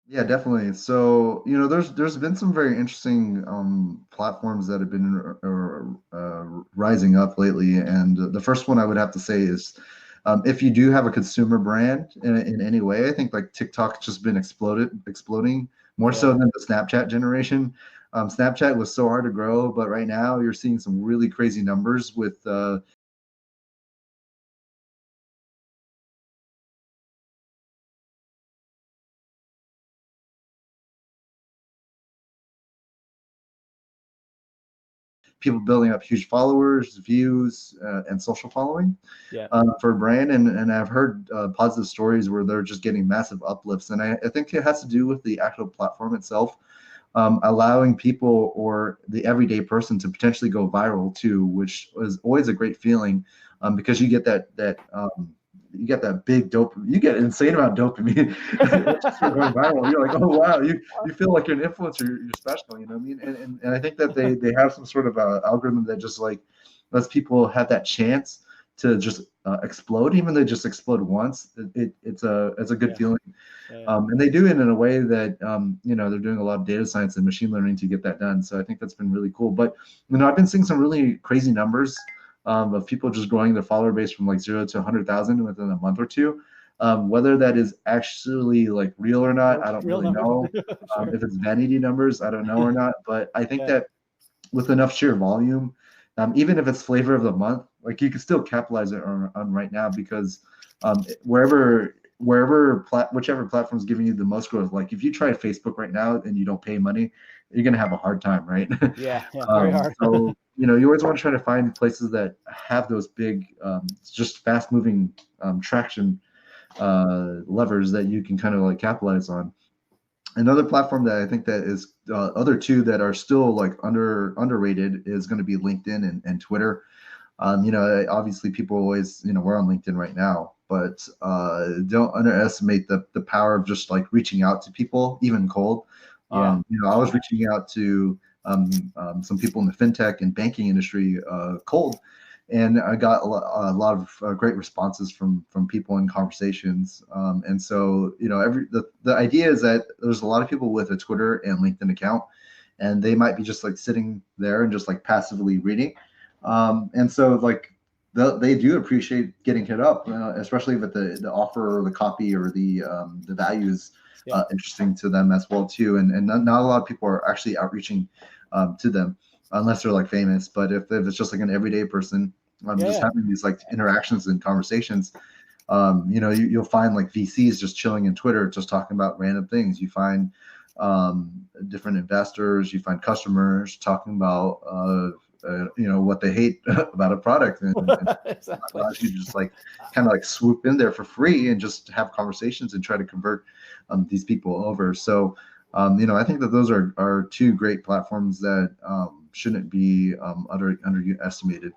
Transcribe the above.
Yeah, definitely. So, there's been some very interesting platforms that have been rising up lately, and the first one I would have to say is, if you do have a consumer brand in any way, I think like TikTok's just been exploding more so Yeah. than the Snapchat generation. Snapchat was so hard to grow, but right now you're seeing some really crazy numbers with people building up huge followers, views, and social following Yeah. for a brand. And I've heard positive stories where they're just getting massive uplifts. And I think it has to do with the actual platform itself, allowing people or the everyday person to potentially go viral too, which is always a great feeling, because you get that big dopamine. You get an insane amount of dopamine just for going viral. You're like, oh wow, you feel like you're an influencer. You're special. You know what I mean? And I think that they have some sort of algorithm that just like lets people have that chance to just explode, even though they just explode once. It's a good Yeah. feeling, Yeah. and they do it in a way that they're doing a lot of data science and machine learning to get that done. So I think that's been really cool. But I've been seeing some really crazy numbers of people just growing their follower base from like 0 to 100,000 within a month or two. Whether that is actually like real or not, I don't Real really numbers. know. Sure. If it's vanity numbers, I don't know or not. But I think Yeah. that with enough sheer volume, even if it's flavor of the month, like you can still capitalize it on right now because whichever platform is giving you the most growth. Like if you try Facebook right now and you don't pay money, you're gonna have a hard time, right? Yeah. Yeah. Very hard. So you always want to try to find places that have those big, just fast moving traction levers that you can kind of like capitalize on. Another platform that I think that is other two that are still like underrated is going to be LinkedIn and Twitter. Obviously people always, we're on LinkedIn right now, but don't underestimate the power of just like reaching out to people, even cold. Yeah. I was reaching out to some people in the fintech and banking industry cold, and I got a lot of great responses from people in conversations. And so, the idea is that there's a lot of people with a Twitter and LinkedIn account, and they might be just like sitting there and just like passively reading. And so, like, they do appreciate getting hit up, especially if the offer or the copy or the value is Yeah. interesting to them as well too. And not a lot of people are actually outreaching to them unless they're like famous. But if it's just like an everyday person, just Yeah. having these like interactions and conversations, you'll find like VCs just chilling in Twitter, just talking about random things. You find different investors, you find customers talking about what they hate about a product, and Exactly. allows you to just like kind of like swoop in there for free and just have conversations and try to convert these people over. So I think that those are two great platforms that shouldn't be underestimated.